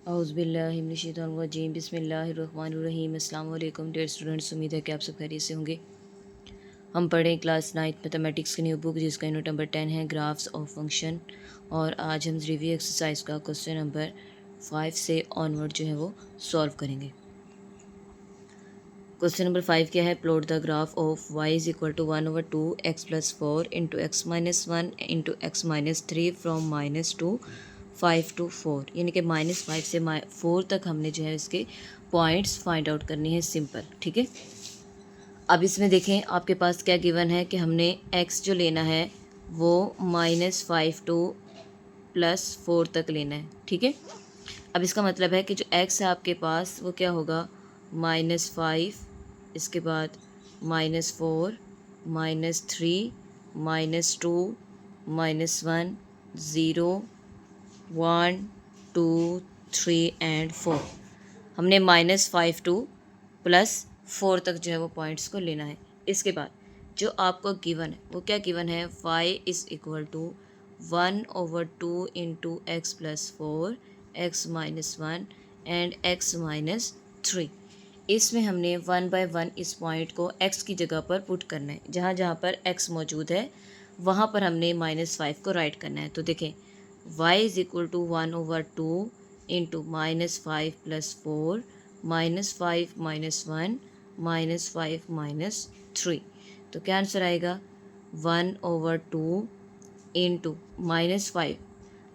औज़ुबिल्लाहिमिनश्शैतानिर्रजीम बिस्मिल्लाहिर्रहमानिर्रहीम। अस्सलाम वालेकुम डियर स्टूडेंट्स, उम्मीद है कि आप सब खैरियत से होंगे। हम पढ़ें क्लास 9 मैथमेटिक्स की न्यू बुक जिसका यूनिट नंबर 10 है ग्राफ्स ऑफ फंक्शन। और आज हम रिव्यू एक्सरसाइज का क्वेश्चन नंबर 5 से ऑनवर्ड जो है वो सॉल्व करेंगे। क्वेश्चन नंबर 5 क्या है? Plot the graph of y is equal to 1/2 x plus 4 into x minus 1 into x minus 3 from -2 5 to 4, यानी कि -5 से 4 तक हमने जो है इसके पॉइंट्स फाइंड आउट करने हैं। सिंपल, ठीक है। अब इसमें देखें आपके पास क्या गिवन है कि हमने x जो लेना है वो -5 to +4 तक लेना है, ठीक है। अब इसका मतलब है कि जो x है आपके पास वो क्या होगा, -5, इसके बाद -4, -3, -2, -1, 0, 1, 2, 3 एंड 4। हमने -5 to +4 तक जो है वो पॉइंट्स को लेना है। इसके बाद जो आपको गिवन है वो क्या गिवन है, y is equal to 1/2 into x plus 4 x minus 1 and x minus 3। इसमें हमने 1/1 इस पॉइंट को x की जगह पर पुट करना है। जहाँ जहाँ पर x मौजूद है वहाँ पर हमने -5 को राइट करना है। तो देखें y is equal to 1/2 into -5 + 4 -5 - 1 -5 - 3। तो क्या आंसर आएगा, 1/2 इंटू -5।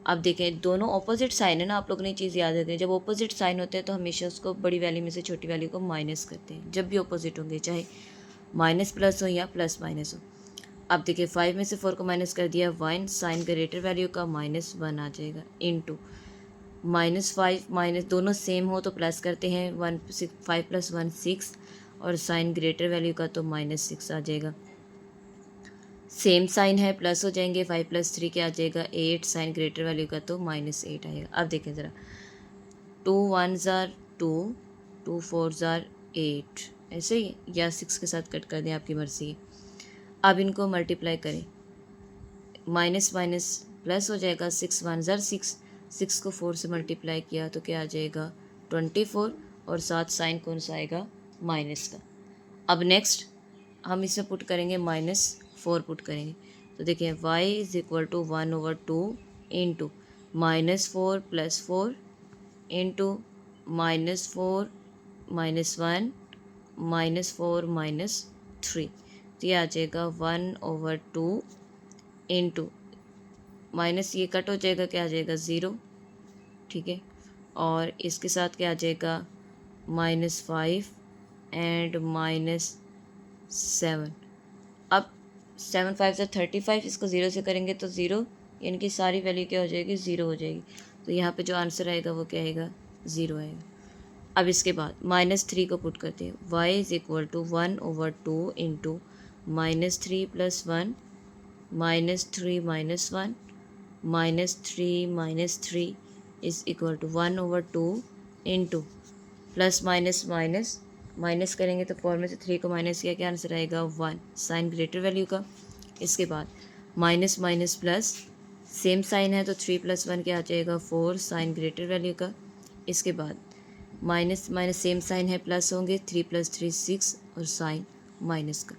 अब देखें दोनों ऑपोजिट साइन है ना, आप लोगों ने चीज़ याद रखनी है। जब ऑपोजिट साइन होते हैं तो हमेशा उसको बड़ी वैल्यू में से छोटी वैल्यू को माइनस करते हैं। जब भी ऑपोजिट होंगे, चाहे माइनस प्लस हो या प्लस माइनस हो। अब देखिए 5 में से 4 को माइनस कर दिया, 1 साइन ग्रेटर वैल्यू का -1 आ जाएगा इंटू -5 माइनस, दोनों सेम हो तो प्लस करते हैं, 5 + 1 6 और साइन ग्रेटर वैल्यू का तो -6 आ जाएगा। सेम साइन है प्लस हो जाएंगे, 5 + 3 क्या आ जाएगा 8, साइन ग्रेटर वैल्यू का तो -8 आएगा। अब देखें ज़रा, 2 1s are 2, 2 4s are 8, ऐसे ही, या 6 के साथ कट कर दें, आपकी मर्ज़ी है। अब इनको मल्टीप्लाई करें, माइनस माइनस प्लस हो जाएगा, 6 1s are 6, 6 को 4 से मल्टीप्लाई किया तो क्या आ जाएगा 24, और साथ साइन कौन सा आएगा, माइनस का। अब नेक्स्ट हम इसमें पुट करेंगे -4 पुट करेंगे। तो देखिए y is equal to 1/2 into -4 + 4 into -4 -1 -4 -3। तो ये आ जाएगा 1/2 इंटू माइनस, ये कट हो जाएगा, क्या आ जाएगा 0, ठीक है। और इसके साथ क्या आ जाएगा -5 एंड -7। अब 7 5 से 35, इसको 0 से करेंगे तो 0, यानी कि सारी वैल्यू क्या हो जाएगी, 0 हो जाएगी। तो यहाँ पे जो आंसर आएगा वो क्या आएगा, 0 आएगा। अब इसके बाद -3 को पुट करते हैं, y is equal to 1/2 into -3 + 1 -3 - 1 -3 - 3 is equal to 1/2 into plus minus minus minus करेंगे तो 4 में से 3 को माइनस किया, क्या आंसर आएगा 1, साइन ग्रेटर वैल्यू का। इसके बाद minus minus plus, same sign है तो 3 + 1 क्या आ जाएगा 4, साइन ग्रेटर वैल्यू का। इसके बाद माइनस माइनस सेम साइन है, प्लस होंगे, 3 + 3 6 और साइन माइनस का।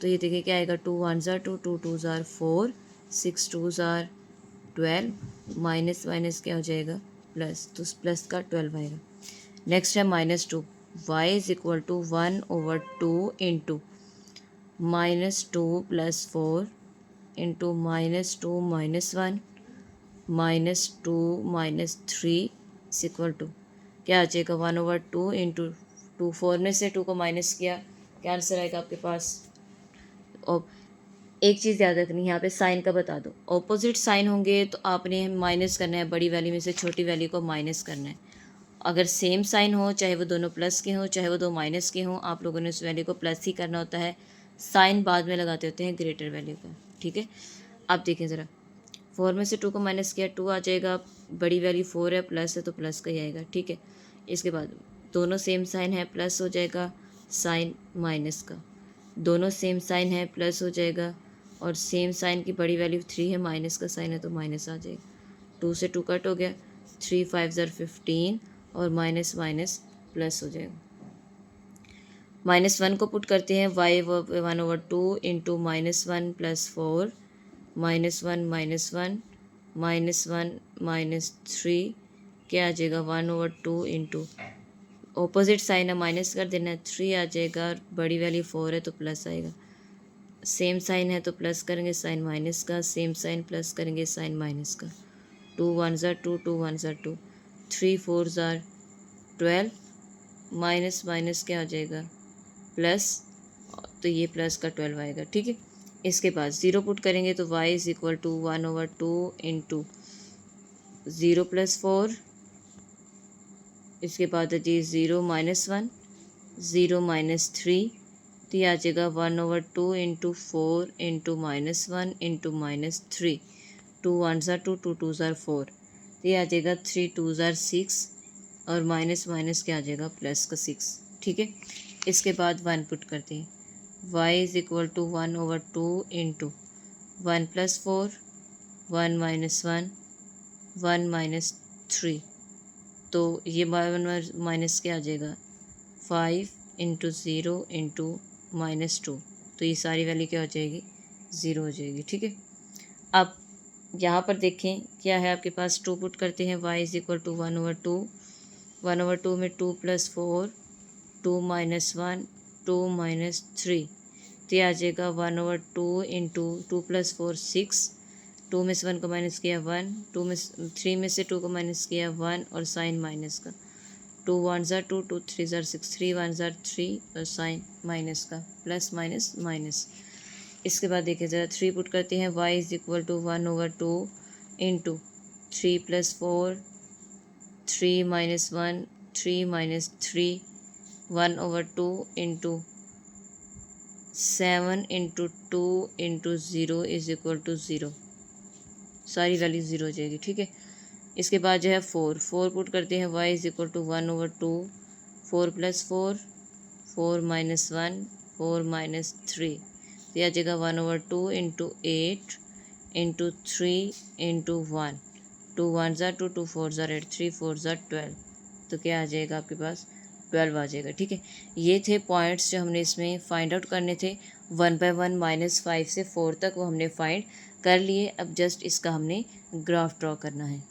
तो ये देखिए क्या आएगा, 2 1s are 2, 2 2s are 4, 6 2s are 12, minus minus क्या हो जाएगा प्लस, तो प्लस का 12 आएगा। नेक्स्ट है -2, y is equal to 1/2 into -2 + 4 into -2 - 1 -2 - 3 is equal to क्या आ जाएगा 1/2 इंटू 2, 4 में से 2 को माइनस किया, क्या आंसर आएगा आपके पास। और एक चीज़ याद रखनी है, यहाँ पे साइन का बता दो, ऑपोजिट साइन होंगे तो आपने माइनस करना है, बड़ी वैल्यू में से छोटी वैल्यू को माइनस करना है। अगर सेम साइन हो, चाहे वो दोनों प्लस के हों चाहे वो दो माइनस के हों, आप लोगों ने उस वैल्यू को प्लस ही करना होता है, साइन बाद में लगाते होते हैं ग्रेटर वैल्यू का, ठीक है। अब देखें ज़रा, 4 में से 2 को माइनस किया, 2 आ जाएगा, बड़ी वैल्यू 4 है, प्लस है तो प्लस का ही आएगा, ठीक है। इसके बाद दोनों सेम साइन है, प्लस हो जाएगा, साइन माइनस का, दोनों सेम साइन है, प्लस हो जाएगा, और सेम साइन की बड़ी वैल्यू 3 है, माइनस का साइन है तो माइनस आ जाएगा। 2 से 2 कट हो गया, 3 5 ज़र 15 और माइनस माइनस प्लस हो जाएगा। -1 को पुट करते हैं y 1/2 इंटू -1 + 4 -1 -1 -3 क्या आ जाएगा 1/2 इंटू ऑपोजिट साइन है माइनस कर देना 3 आ जाएगा और बड़ी वैल्यू 4 है तो प्लस आएगा। सेम साइन है तो प्लस करेंगे साइन माइनस का, सेम साइन प्लस करेंगे साइन माइनस का। 2 1 ज़र 2 2 1 ज़र 2 3 4 ज़र 12 माइनस माइनस क्या आ जाएगा प्लस, तो ये प्लस का 12 आएगा। ठीक है, इसके बाद 0 पुट करेंगे तो y = 1/2 इंटू 0 + 4, इसके बाद है जी 0 - 1 0 - 3, तो ये आ जाएगा 1/2 इंटू 4 इंटू -1 इंटू -3 2 1 ज़र 2 2 2 ज़र 4, तो ये आ जाएगा 3 2 ज़र 6 और माइनस माइनस क्या आ जाएगा प्लस का 6। ठीक है, इसके बाद 1 पुट करते हैं y = 1/2 इंटू 1 + 4 1 - 1 1 - 3, तो ये 1 माइनस क्या आ जाएगा 5 इंटू 0 इंटू -2, तो ये सारी वैल्यू क्या हो जाएगी 0 हो जाएगी। ठीक है, अब यहाँ पर देखें क्या है आपके पास 2 पुट करते हैं y = 1/2 1/2 में 2 + 4 2 - 1 2 - 3, तो ये आ जाएगा 1/2 इंटू 2 + 4 6 2 में से 1 को माइनस किया 1 2 में 3 में से 2 को माइनस किया 1 और साइन माइनस का 2 1 ज़र 2 2 3 ज़र 6 3 1 ज़र 3 और साइन माइनस का प्लस माइनस माइनस। इसके बाद देखिए ज़रा 3 पुट करते हैं y = 1/2 into 3 + 4 3 - 1 3 - 3 1/2 into 7 into 2 into 0 = 0, सारी वैल्यू 0 हो जाएगी। ठीक है, इसके बाद जो है 4 पुट करते हैं y = 1/2 4 + 4 4 - 1 4 - 3, तो यह आ जाएगा 1/2 इंटू 8 इंटू 3 इंटू 1 2 1 ज़र 2 2 4 ज़र 8 3 4 ज़र 12, तो क्या आ जाएगा आपके पास 12 आ जाएगा। ठीक है, ये थे पॉइंट्स जो हमने इसमें फाइंड आउट करने थे 1 बाय 1 -5 से 4 तक, वो हमने फाइंड कर लिए। अब जस्ट इसका हमने ग्राफ ड्रॉ करना है।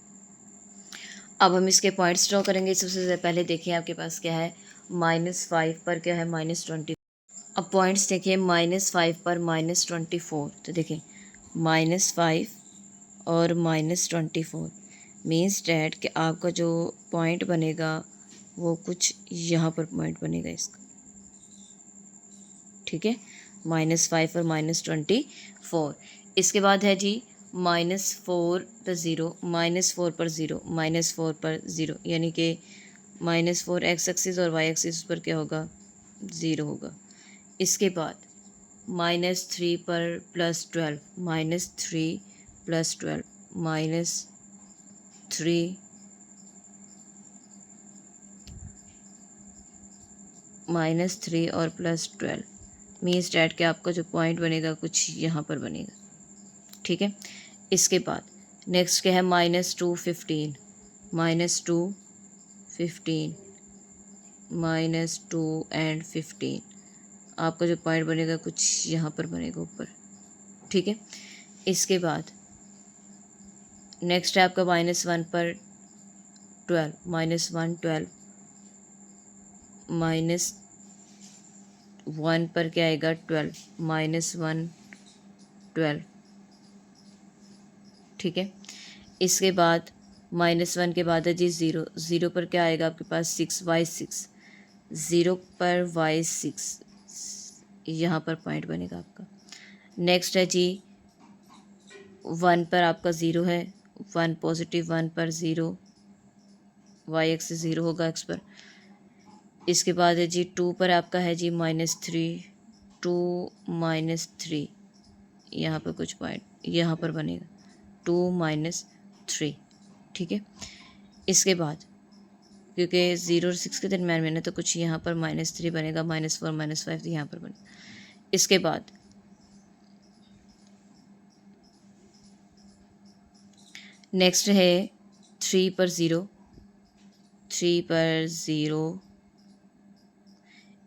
अब हम इसके पॉइंट्स ड्रॉ करेंगे। सबसे पहले देखिए आपके पास क्या है -5 पर क्या है -20। अब पॉइंट्स देखिए -5 पर -24, तो देखिए -5 और -24 मीन्स डैट कि आपका जो पॉइंट बनेगा वो कुछ यहाँ पर पॉइंट बनेगा इसका। ठीक है, -5 और -24। इसके बाद है जी -4 पर 0 -4 पर 0 -4 पर 0, यानी कि -4 एक्स एक्सिस और वाई एक्सिस पर क्या होगा 0 होगा। इसके बाद -3 पर +12 -3 +12 -3 -3 और +12 मीन्स डैट के आपका जो पॉइंट बनेगा कुछ यहाँ पर बनेगा। ठीक है, इसके बाद नेक्स्ट क्या है -2 15 -2 15 -2 एंड 15, आपका जो पॉइंट बनेगा कुछ यहाँ पर बनेगा ऊपर। ठीक है, इसके बाद नेक्स्ट है आपका -1 पर 12 -1 12 -1 पर क्या आएगा 12 -1 12। ठीक है, इसके बाद -1 के बाद है जी 0 0 पर क्या आएगा आपके पास 6 y 6 0 पर y 6, यहाँ पर पॉइंट बनेगा आपका। नेक्स्ट है जी 1 पर आपका 0 है 1 पॉजिटिव 1 पर 0 y एक्सिस 0 होगा x पर। इसके बाद है जी 2 पर आपका है जी -3 2 -3, यहाँ पर कुछ पॉइंट यहाँ पर बनेगा 2 -3। ठीक है, इसके बाद क्योंकि 0 और 6 के दरम्यान में ना तो कुछ यहाँ पर -3 बनेगा -4 -5, तो यहाँ पर बनेगा। इसके बाद नेक्स्ट है 3 पर 0, 3 पर 0,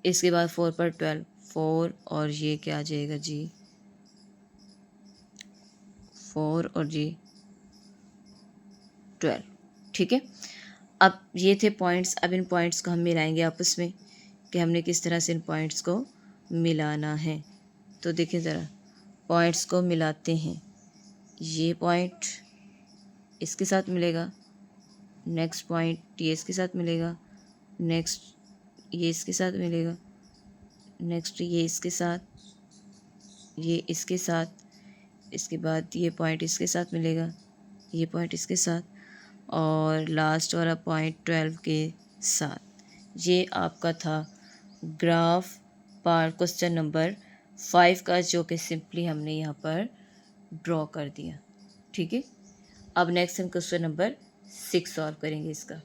इसके बाद 4 पर 12, 4 और ये क्या आ जाएगा जी, 4 और जी 12। ठीक है, अब ये थे पॉइंट्स। अब इन पॉइंट्स को हम मिलाएंगे आपस में कि हमने किस तरह से इन पॉइंट्स को मिलाना है। तो देखिए ज़रा, पॉइंट्स को मिलाते हैं। ये पॉइंट इसके साथ मिलेगा, नेक्स्ट पॉइंट ये इसके साथ मिलेगा, नेक्स्ट ये इसके साथ मिलेगा, नेक्स्ट ये इसके साथ, ये इसके साथ, इसके बाद ये पॉइंट इसके साथ मिलेगा, ये पॉइंट इसके साथ, और लास्ट वाला पॉइंट 12 के साथ। ये आपका था ग्राफ पार्ट क्वेश्चन नंबर 5 का, जो कि सिंपली हमने यहाँ पर ड्रॉ कर दिया। ठीक है, अब नेक्स्ट हम क्वेश्चन नंबर 6 सॉल्व करेंगे इसका।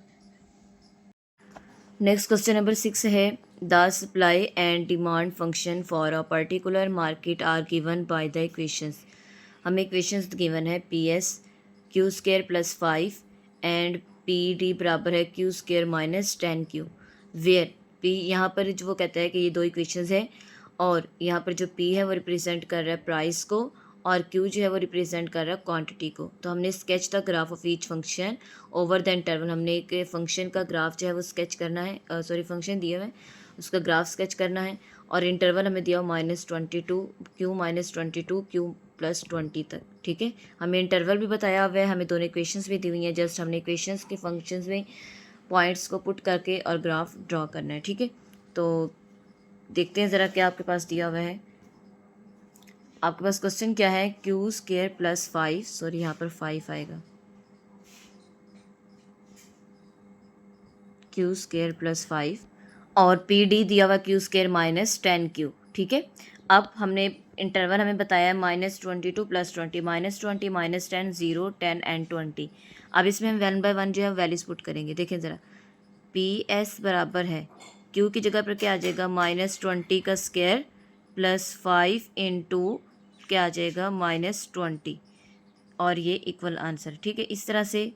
नेक्स्ट क्वेश्चन नंबर 6 है, the supply and demand function for a particular market are given by the equations. हमें इक्वेशंस गिवन है P S Q square plus 5 and P D बराबर है Q square minus 10Q, where P, यहाँ पर जो वो कहता है कि ये दो इक्वेशंस हैं और यहाँ पर जो पी है वो रिप्रेजेंट कर रहा है प्राइस को और क्यू जो है वो रिप्रेजेंट कर रहा है क्वांटिटी को। तो हमने sketch the graph of each function over the interval, हमने एक फंक्शन का ग्राफ जो है वो स्केच करना है, सॉरी फंक्शन दिया हुआ है उसका ग्राफ स्केच करना है, और इंटरवल हमें दिया हुआ -22 क्यू -22 क्यू प्लस 20 तक। ठीक है, हमें इंटरवल भी बताया हुआ है, हमें दोनों इक्वेशंस भी दी हुई हैं, जस्ट हमने इक्वेशंस के फंक्शंस में पॉइंट्स को पुट करके और ग्राफ ड्रॉ करना है। ठीक है, तो देखते हैं ज़रा क्या आपके पास दिया हुआ है। आपके पास क्वेश्चन क्या है, क्यू स्क्र प्लस 5, सॉरी यहाँ पर 5 आएगा, क्यू स्क्र प्लस 5 और पी डी दिया हुआ क्यू स्क्र माइनस 10Q। ठीक है, अब हमने इंटरवल हमें बताया -22 प्लस 20, -20 -10 0 10 एंड 20। अब इसमें हम 1 बाय 1 जो है वैल्यूज पुट करेंगे। देखें ज़रा, पी एस बराबर है क्यू की जगह पर क्या आ जाएगा, -20 का स्क्वायर प्लस 5 इंटू क्या आ जाएगा -20, और ये इक्वल आंसर। ठीक है, इस तरह से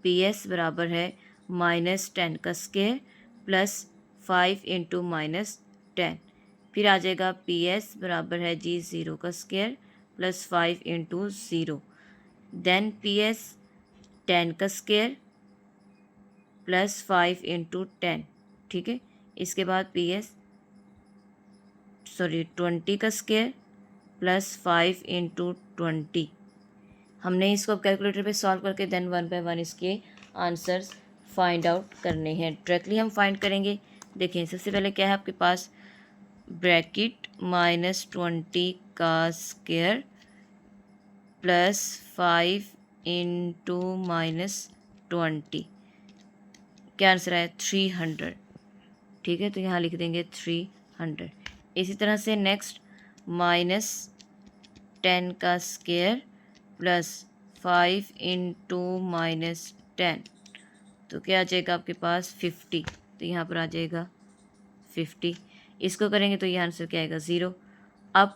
पी एस बराबर है -10 का स्क्वायर प्लस 5 इंटू -10, फिर आ जाएगा पी एस बराबर है जी 0 का square plus 5 into 0, then P S 10 का स्क्वायर प्लस 5 इंटू 10। ठीक है, इसके बाद पी एस 20 का स्क्वायर प्लस 5 इंटू 20। हमने इसको कैलकुलेटर पे सॉल्व करके देन 1 बाय 1 इसके आंसर्स फाइंड आउट करने हैं। डायरेक्टली हम फाइंड करेंगे। देखें, सबसे पहले क्या है आपके पास, ब्रैकेट -20 का स्क्वायर प्लस 5 इंटू -20, क्या आंसर आया 300। ठीक है, तो यहाँ लिख देंगे 300। इसी तरह से नेक्स्ट -10 का स्क्वायर प्लस 5 इंटू -10, तो क्या आ जाएगा आपके पास 50, तो यहाँ पर आ जाएगा 50। इसको करेंगे तो ये आंसर क्या आएगा 0। अब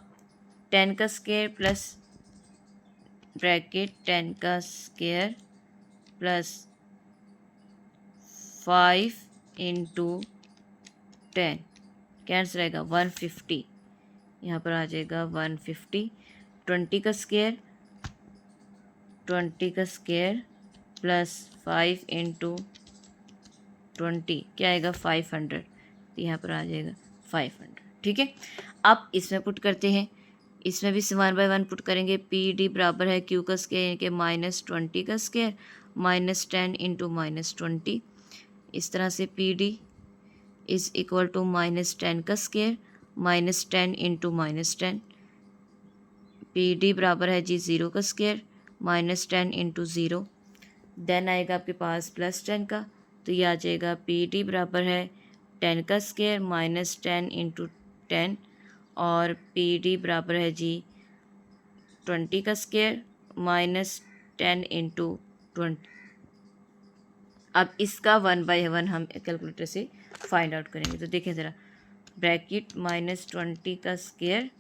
10 का स्क्वायर प्लस ब्रैकेट 10 का स्क्वायर प्लस 5 इंटू 10, क्या आंसर आएगा 150, यहाँ पर आ जाएगा 150। 20 का स्क्वायर प्लस 5 इंटू 20, क्या आएगा 500, तो यहाँ पर आ जाएगा 500। ठीक है, अब इसमें पुट करते हैं, इसमें भी 1 बाय 1 पुट करेंगे। पी डी बराबर है क्यू का स्क्वायर यानी कि -20 का स्क्वायर -10 इंटू -20, इस तरह से P D is equal to -10 का स्क्वायर -10 इंटू -10, पी डी बराबर है जी 0 का स्क्वायर -10 इंटू 0, देन आएगा आपके पास +10 का, तो ये आ जाएगा पी डी बराबर है 10 का स्क्वायर -10 इंटू 10, और पी डी बराबर है जी 20 का स्क्वायर -10 इंटू 20। अब इसका 1 बाय 1 हम कैलकुलेटर से फाइंड आउट करेंगे। तो देखें ज़रा, ब्रैकेट -20 का स्क्वायर,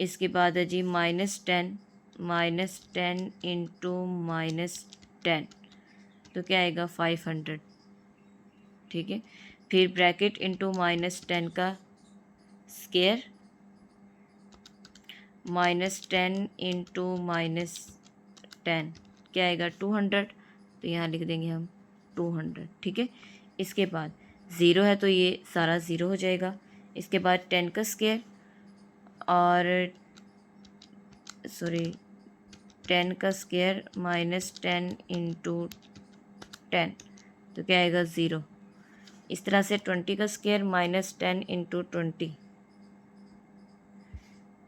इसके बाद है जी -10 इंटू -10, तो क्या आएगा 500, ठीक है। फिर ब्रैकेट इंटू -10 का स्क्वायर, -10 इंटू -10 क्या आएगा 200, तो यहाँ लिख देंगे हम 200, ठीक है। इसके बाद 0 है तो ये सारा 0 हो जाएगा। इसके बाद 10 का स्क्वायर और सॉरी 10 का स्क्वायर -10 इंटू 10 तो क्या आएगा 0। इस तरह से 20 का स्क्वायर -10 इंटू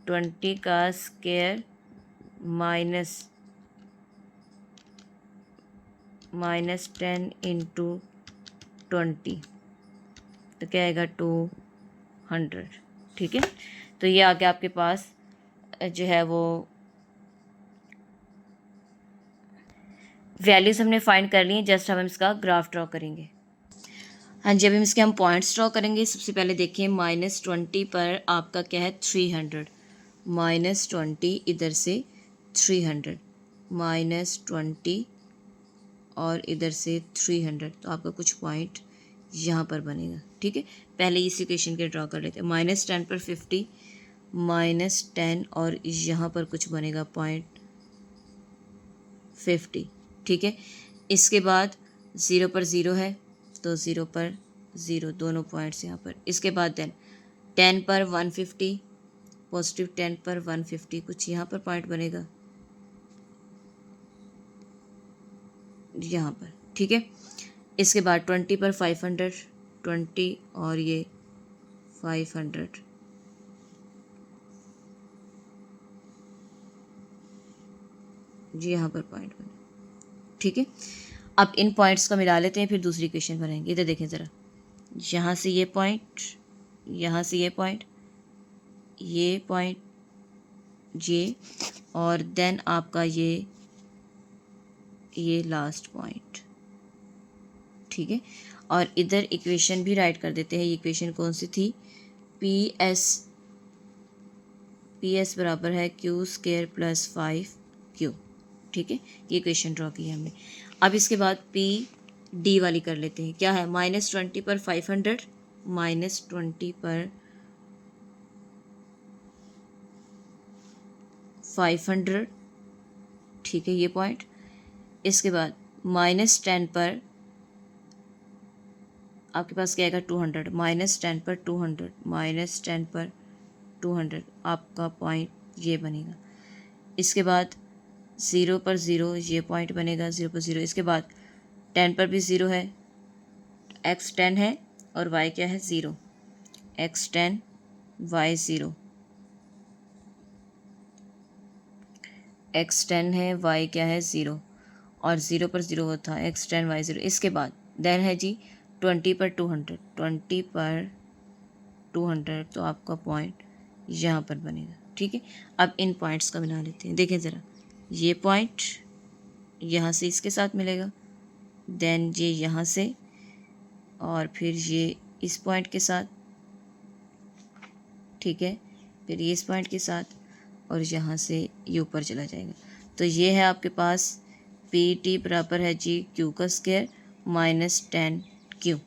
20 का स्क्वायर -10 इंटू 20 तो क्या आएगा 200, ठीक है। तो ये आ गया आपके पास जो है वो वैल्यूज़ हमने फाइंड कर ली हैं। जस्ट अब हम इसका ग्राफ ड्रॉ करेंगे। हाँ जी, अभी इसके हम पॉइंट्स ड्रॉ करेंगे। सबसे पहले देखिए -20 पर आपका क्या है 300, -20 इधर से 300, -20 और इधर से 300, तो आपका कुछ पॉइंट यहाँ पर बनेगा, ठीक है। पहले इस इक्वेशन के ड्रॉ कर लेते हैं। -10 पर 50, -10 और यहाँ पर कुछ बनेगा पॉइंट 50, ठीक है। इसके बाद 0 पर 0 है तो 0 पर 0 दोनों पॉइंट्स यहाँ पर। इसके बाद 10 पर 150, +10 पर 150 कुछ यहाँ पर पॉइंट बनेगा यहाँ पर, ठीक है। इसके बाद 20 पर 500, 20 और ये 500, जी यहाँ पर पॉइंट बने, ठीक है। अब इन पॉइंट्स को मिला लेते हैं, फिर दूसरी इक्वेशन बनाएंगे। इधर देखें ज़रा, यहाँ से ये पॉइंट, यहाँ से ये पॉइंट, ये और देन आपका ये लास्ट पॉइंट, ठीक है। और इधर इक्वेशन भी राइट कर देते हैं। ये इक्वेशन कौन सी थी, PS बराबर है Q² + 5Q, ठीक है। ये इक्वेशन ड्रॉ की है हमने। अब इसके बाद PD वाली कर लेते हैं। क्या है, -20 पर 500, -20 पर 500, ठीक है, ये पॉइंट। इसके बाद -10 पर आपके पास क्या आएगा 200, -10 पर 200, -10 पर 200 आपका पॉइंट ये बनेगा। इसके बाद 0 पर 0 ये पॉइंट बनेगा, 0 पर 0। इसके बाद 10 पर भी 0 है, x 10 है और y क्या है 0, x 10 y 0, x 10 है y क्या है 0 और 0 पर 0 होता है x 10 y 0। इसके बाद देन है जी 20 पर 200, 20 पर 200 तो आपका पॉइंट यहाँ पर बनेगा, ठीक है। अब इन पॉइंट्स का बना लेते हैं। देखें ज़रा, ये पॉइंट यहाँ से इसके साथ मिलेगा, देन ये यहाँ से और फिर ये इस पॉइंट के साथ, ठीक है, फिर ये इस पॉइंट के साथ और यहाँ से ये ऊपर चला जाएगा। तो ये है आपके पास PT बराबर है जी Q का स्क्वायर -10Q।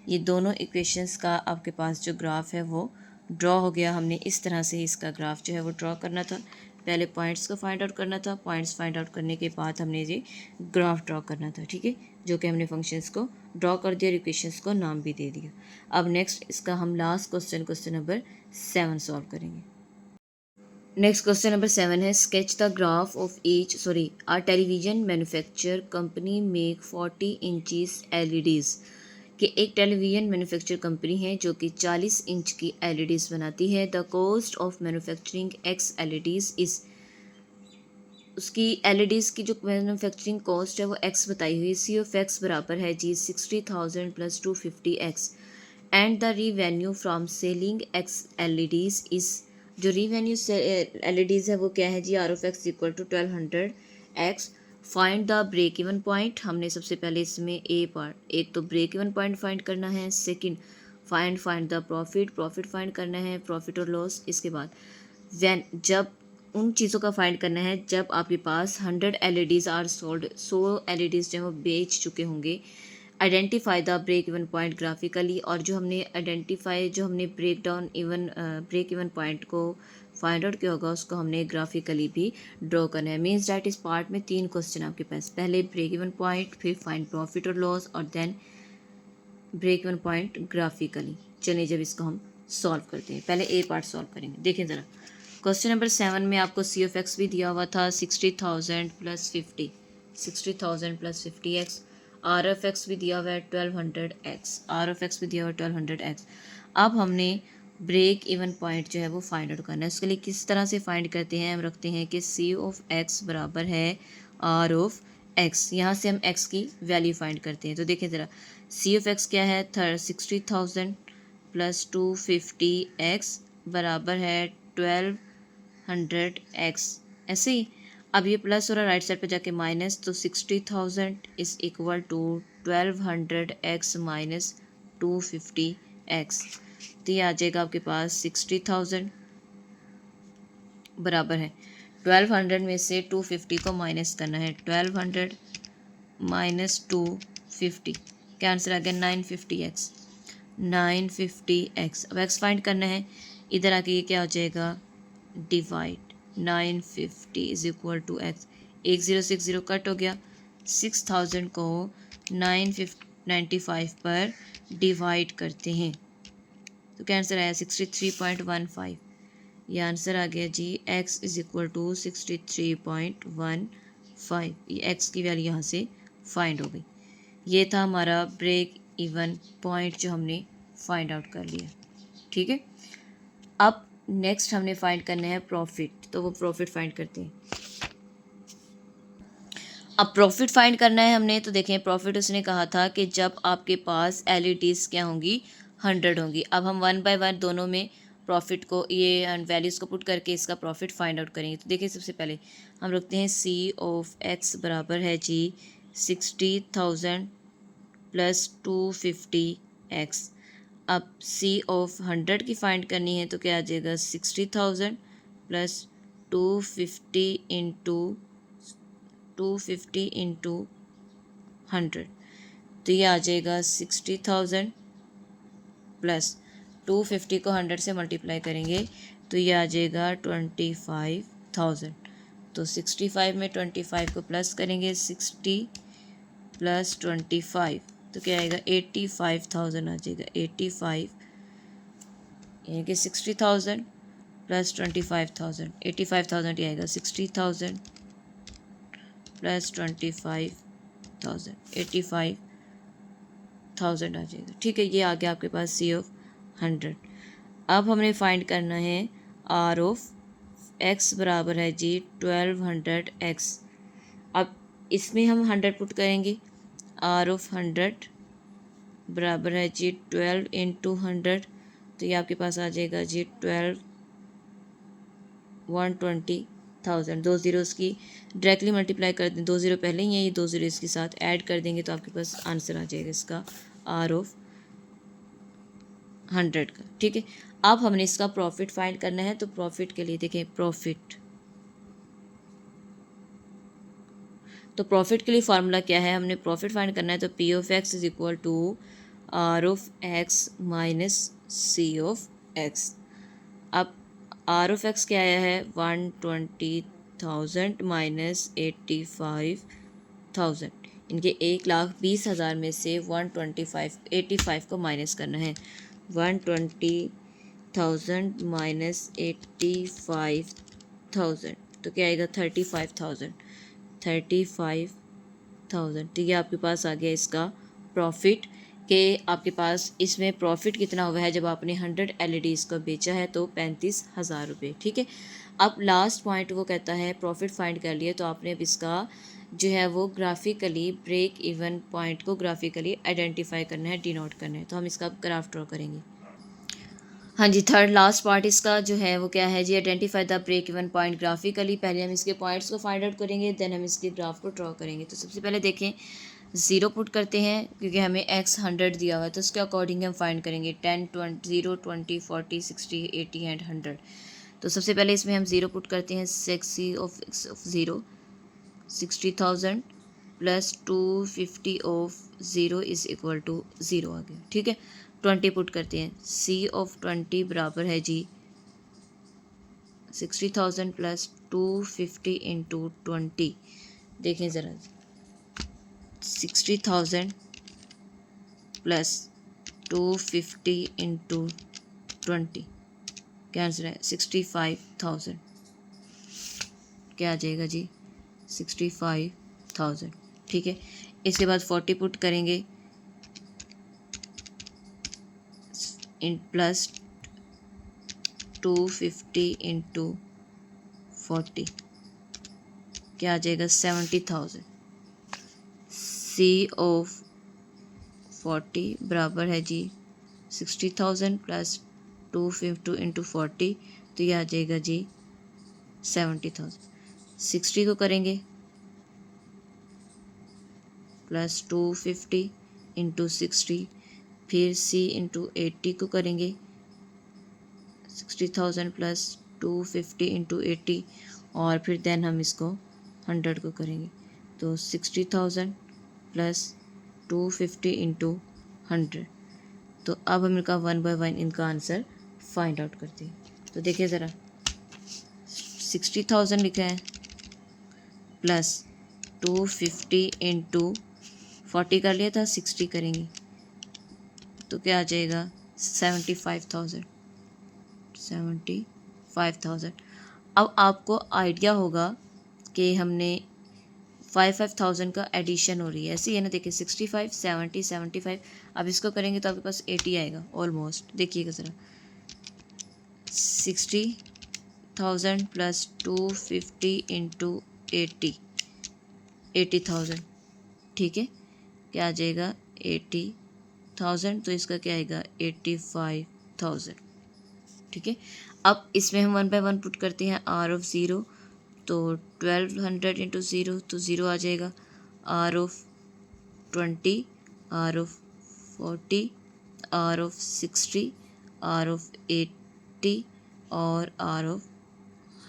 ये दोनों इक्वेशंस का आपके पास जो ग्राफ है वो ड्रॉ हो गया। हमने इस तरह से इसका ग्राफ जो है वो ड्रॉ करना था। पहले पॉइंट्स को फाइंड आउट करना था, पॉइंट्स फाइंड आउट करने के बाद हमने ये ग्राफ ड्रॉ करना था, ठीक है, जो कि हमने फंक्शंस को ड्रॉ कर दिया और इक्वेशंस को नाम भी दे दिया। अब नेक्स्ट इसका हम लास्ट क्वेश्चन नंबर 7 सॉल्व करेंगे। नेक्स्ट क्वेश्चन नंबर 7 है, sketch the graph of a television manufacture company make 40 inches LEDs कि एक टेलीविज़न मैन्युफैक्चर कंपनी है जो कि 40 इंच की LEDs बनाती है। The cost of manufacturing X LEDs इस उसकी LEDs की जो मैन्युफैक्चरिंग कॉस्ट है वो X बताई हुई। C(x) बराबर है जी 60,000 + 250X and the revenue from selling X LEDs इस जो रीवेन्यू LEDs है वो क्या है जी R(x) = 1200X। Find the break even point. हमने सबसे पहले इसमें एक तो ब्रेक इवन पॉइंट फाइंड करना है, second find the profit find करना है, प्रॉफिट और लॉस। इसके बाद जब उन चीज़ों का फाइंड करना है जब आपके पास 100 LEDs आर सोल्ड, 100 LEDs जो है वो बेच चुके होंगे। Identify the break even point graphically, और जो हमने ब्रेक इवन पॉइंट को फाइंड आउट किया होगा उसको हमने ग्राफिकली भी ड्रॉ करना है। मीन्स डैट इस पार्ट में 3 क्वेश्चन आपके पास, पहले ब्रेक इवन पॉइंट, फिर फाइंड प्रॉफिट और लॉस, और then break even point graphically. चलिए जब इसको हम सॉल्व करते हैं, पहले ए पार्ट सॉल्व करेंगे। देखें ज़रा, क्वेश्चन नंबर 7 में आपको सी ऑफ एक्स भी दिया हुआ था 60,000 plus 50, 60,000 plus 50x। R of X भी दिया हुआ है 1200x, आर ऑफ एक्स भी दिया हुआ है 1200x। अब हमने ब्रेक इवन पॉइंट जो है वो फाइंड आउट करना है। उसके लिए किस तरह से फाइंड करते हैं, हम रखते हैं कि सी ऑफ एक्स बराबर है आर ऑफ एक्स। यहाँ से हम एक्स की वैल्यू फाइंड करते हैं। तो देखें ज़रा, सी ऑफ एक्स क्या है, 60,000 प्लस 250x बराबर है 1200x। ऐसे ही अब ये प्लस हो रहा है राइट साइड पे जाके माइनस, तो 60,000 is equal to 1200x minus 250x। तो ये आ जाएगा आपके पास 60,000 बराबर है 1200 में से 250 को माइनस करना है, 1200 माइनस 250, क्या आंसर आ गया 950x, 950x। अब x फाइंड करना है, इधर आके ये क्या हो जाएगा divide, 950 is equal to x, 1060 cut हो गया, 6000 को 995 पर डिवाइड करते हैं तो क्या आंसर आया 63.15। ये आंसर आ गया जी x इज इक्वल टू 63.15। ये x की वैल्यू यहाँ से फाइंड हो गई। ये था हमारा ब्रेक इवन पॉइंट जो हमने फाइंड आउट कर लिया। ठीक है, अब नेक्स्ट हमने फाइंड करना है प्रॉफिट, तो वो प्रॉफिट फाइंड करते हैं। अब प्रॉफिट फाइंड करना है हमने, तो देखें प्रॉफिट उसने कहा था कि जब आपके पास LEDs क्या होंगी 100 होंगी। अब हम 1 बाय 1 दोनों में प्रॉफिट को, ये वैल्यूज़ को पुट करके इसका प्रॉफिट फाइंड आउट करेंगे। तो देखिए सबसे पहले हम रखते हैं सी ऑफ एक्स बराबर है जी 60,000 प्लस 250x। अब सी ऑफ 100 की फाइंड करनी है तो क्या आ जाएगा 60,000 प्लस 250 इंटू 250 इंटू 100, तो ये आ जाएगा 60,000 प्लस 250 को 100 से मल्टीप्लाई करेंगे तो ये आ जाएगा 25,000। तो 65 में 25 को प्लस करेंगे, 60 प्लस 25 तो क्या आएगा 85,000 आ जाएगा, 85 यानी कि 60,000 प्लस 25,000, 85,000 ही आएगा, 60,000 प्लस 25,000, 85,000 आ जाएगा। ठीक है, ये आ गया आपके पास सी ऑफ 100। अब हमने फाइंड करना है आर ऑफ एक्स बराबर है जी 1200x। अब इसमें हम 100 पुट करेंगे, आर ऑफ 100 बराबर है जी 12 इंटू 100, तो ये आपके पास आ जाएगा जी 120,000। 2 ज़ीरोज़ की डायरेक्टली मल्टीप्लाई कर दें, 2 ज़ीरो पहले ही है, ये 2 ज़ीरो इसके साथ ऐड कर देंगे तो आपके पास आंसर आ जाएगा इसका आर ऑफ 100 का। ठीक है, अब हमने इसका प्रॉफिट फाइंड करना है। तो प्रॉफिट के लिए देखें प्रॉफिट, तो प्रॉफिट के लिए फार्मूला क्या है, हमने प्रॉफिट फाइंड करना है तो P of X is equal to R of X minus C of X. अब आर ऑफ एक्स क्या आया है 120,000 माइनस 85,000, इनके 1,20,000 में से 85 को माइनस करना है। 120,000 माइनस 85,000 तो क्या आएगा 35,000, 35,000। तो ये आपके पास आ गया इसका प्रॉफिट, कि आपके पास इसमें प्रॉफिट कितना हुआ है जब आपने 100 LEDs को बेचा है तो 35,000 रुपये। ठीक है, अब लास्ट पॉइंट वो कहता है प्रॉफिट फाइंड कर लिया तो आपने अब इसका जो है वो ग्राफिकली ब्रेक इवन पॉइंट को ग्राफिकली आइडेंटिफाई करना है, डिनोट करना है। तो हम इसका ग्राफ ड्रॉ करेंगे। हाँ जी, थर्ड लास्ट पार्ट इसका जो है वो क्या है जी identify the break even point graphically. पहले हम इसके पॉइंट्स को फाइंड आउट करेंगे, देन हम इसके ग्राफ को ड्रॉ करेंगे। तो सबसे पहले देखें ज़ीरो पुट करते हैं क्योंकि हमें x 100 दिया हुआ है तो उसके अकॉर्डिंग हम फाइंड करेंगे 10, 20, 0, 20, 40, 60, 80 एंड 100। तो सबसे पहले इसमें हम ज़ीरो पुट करते हैं, C of zero 60,000 plus 250 of zero is equal to zero आ गया, ठीक है। 20 पुट करते हैं, सी ऑफ 20 बराबर है जी 60,000 प्लस 250 इंटू 20। देखें ज़रा, 60,000 प्लस 250 इंटू 20 क्या आंसर है, 65,000। क्या आ जाएगा जी, 65,000, ठीक है। इसके बाद 40 पुट करेंगे इन प्लस 250 इंटू 40 क्या आ जाएगा, 70,000। सी ऑफ 40 बराबर है जी 60,000 प्लस 250 इंटू 40, तो ये आ जाएगा जी 70,000। 60 को करेंगे प्लस 250 इंटू 60, फिर सी इंटू 80 को करेंगे 60,000 प्लस 250 इंटू 80, और फिर देन हम इसको 100 को करेंगे, तो 60,000 प्लस 250 इंटू 100। तो अब हम इनका 1 बाय 1 इनका आंसर फाइंड आउट करते हैं। तो देखिए ज़रा, 60,000 लिखा है प्लस 250 इंटू 40 कर लिया था, 60 करेंगे तो क्या आ जाएगा, 75,000। 75,000। अब आपको आइडिया होगा कि हमने 5,000 का एडिशन हो रही है, ऐसे ही है ना। देखिए 65 70 75, अब इसको करेंगे तो आपके पास 80 आएगा ऑलमोस्ट। देखिएगा ज़रा, 60,000 प्लस 250 इंटू 80, 80,000, ठीक है। क्या आ जाएगा, 80,000, तो इसका क्या आएगा, 85,000, ठीक है। अब इसमें हम 1 बाय 1 पुट करते हैं, आर ऑफ ज़ीरो, तो 1200 इंटू ज़ीरो, तो ज़ीरो आ जाएगा। R of 20, R of 40, R of 60, R of 80 और आर ऑफ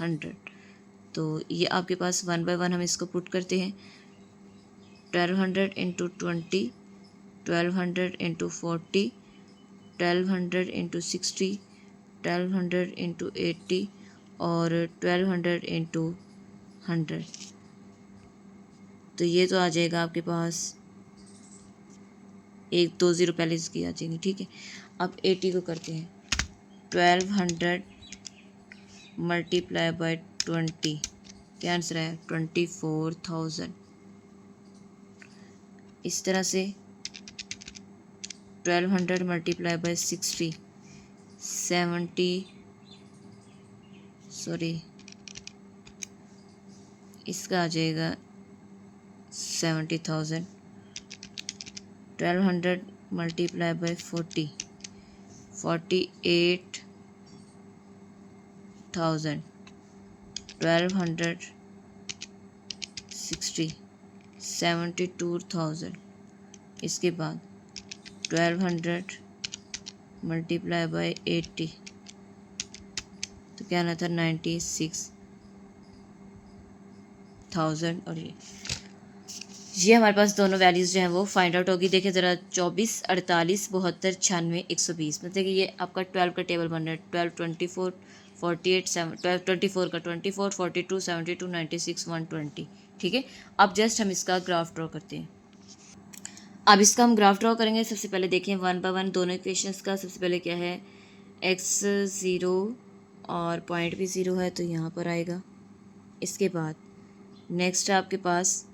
100। तो ये आपके पास 1 बाय 1 हम इसको पुट करते हैं, 1200 इंटू 20, 1200 इंटू 40, 1200 इंटू 60, 1200 इंटू 80 और 1200 इंटू 100। तो ये तो आ जाएगा आपके पास, एक 2 ज़ीरो पहले इसकी आ जाएंगी, ठीक है। अब 80 को करते हैं, 1200 मल्टीप्लाई बाय 20, क्या आंसर है, 24,000। इस तरह से 1200 मल्टीप्लाई बाय 60, 70 सॉरी इसका आ जाएगा 70,000। 1200 मल्टीप्लाई बाय 40, 48,000। 1200 60, 72,000। इसके बाद 1200 मल्टीप्लाई बाय 80, तो क्या आना था, 96,000। और ये हमारे पास दोनों वैल्यूज़ जो हैं वो फाइंड आउट होगी। देखिए ज़रा, 24 48 72 96 120, मतलब कि ये आपका 12 का टेबल बन रहा है। 12 24 48 12 24 का 24 42 72 96 120, ठीक है। अब जस्ट हम इसका ग्राफ ड्रॉ करते हैं। अब इसका हम ग्राफ ड्रॉ करेंगे। सबसे पहले देखें 1 बाय 1 दोनों इक्वेशंस का। सबसे पहले क्या है, x 0 और पॉइंट भी 0 है तो यहाँ पर आएगा। इसके बाद नेक्स्ट आपके पास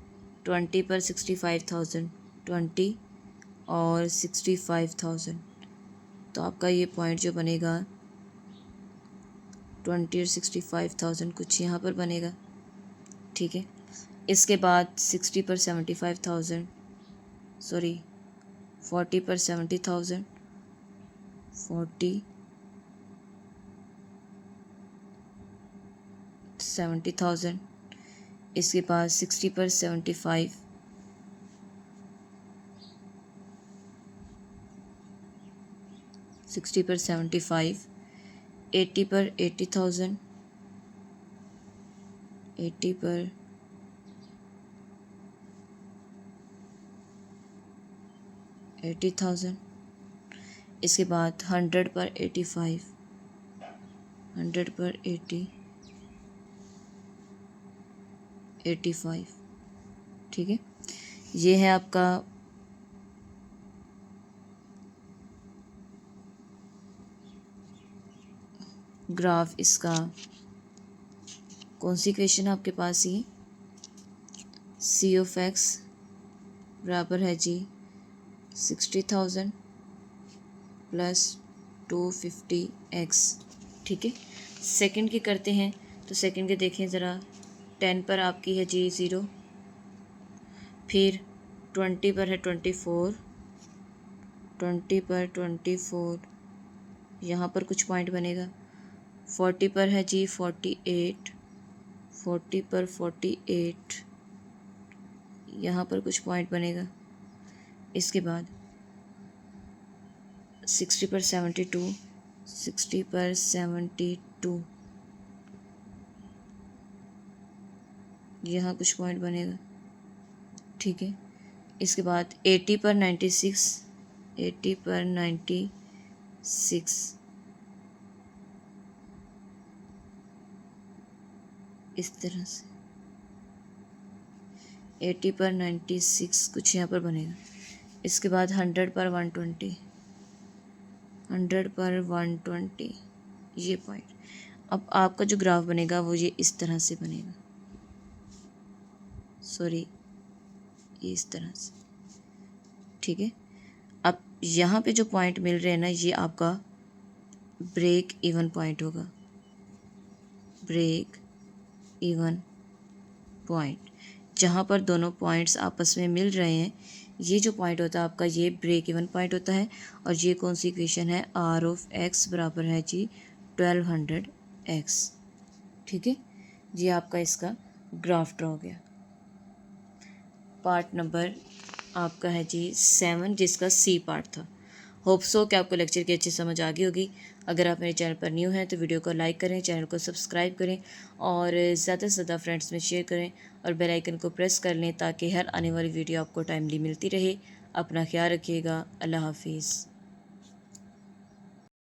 20 पर 65,000, 20 और 65,000, तो आपका ये पॉइंट जो बनेगा 20 और 65,000 कुछ यहाँ पर बनेगा, ठीक है। इसके बाद 60 पर 75,000, सॉरी 40 पर 70,000, 40 70,000। इसके बाद 60 पर 75, 60 पर 75, 80 पर 80,000, 80 पर 80,000, इसके बाद 100 पर 85, 100 पर 80, 85। ठीक है, ये है आपका ग्राफ। इसका कौन सी इक्वेशन है आपके पास? ये सी ऑफ एक्स बराबर है जी 60,000 प्लस 250x। ठीक है, सेकंड की करते हैं तो सेकंड के देखें ज़रा। 10 पर आपकी है जी 0, फिर 20 पर है 24, 20 पर 24, यहाँ पर कुछ पॉइंट बनेगा। 40 पर है जी 48, 40 पर 48, यहाँ पर कुछ पॉइंट बनेगा। इसके बाद 60 पर 72, 60 पर 72, यहाँ कुछ पॉइंट बनेगा। ठीक है, इसके बाद 80 पर 96, 80 पर 96, इस तरह से 80 पर 96 कुछ यहाँ पर बनेगा। इसके बाद 100 पर 120, 100 पर 120, ये पॉइंट। अब आपका जो ग्राफ बनेगा वो ये इस तरह से बनेगा, सॉरी ये इस तरह से। ठीक है, अब यहाँ पे जो पॉइंट मिल रहे हैं ना, ये आपका ब्रेक इवन पॉइंट होगा, ब्रेक इवन पॉइंट। जहाँ पर दोनों पॉइंट्स आपस में मिल रहे हैं, ये जो पॉइंट होता है आपका, ये ब्रेक इवन पॉइंट होता है। और ये कौन सी इक्वेशन है? आर ऑफ एक्स बराबर है जी 1200x। ठीक है, ये आपका इसका ग्राफ ड्रॉ हो गया। पार्ट नंबर आपका है जी 7, जिसका सी पार्ट था। होप सो कि आपको लेक्चर की अच्छी समझ आ गई होगी। अगर आप मेरे चैनल पर न्यू हैं तो वीडियो को लाइक करें, चैनल को सब्सक्राइब करें और ज़्यादा से ज़्यादा फ्रेंड्स में शेयर करें और बेल आइकन को प्रेस कर लें ताकि हर आने वाली वीडियो आपको टाइमली मिलती रहे। अपना ख्याल रखिएगा। अल्लाह हाफिज़।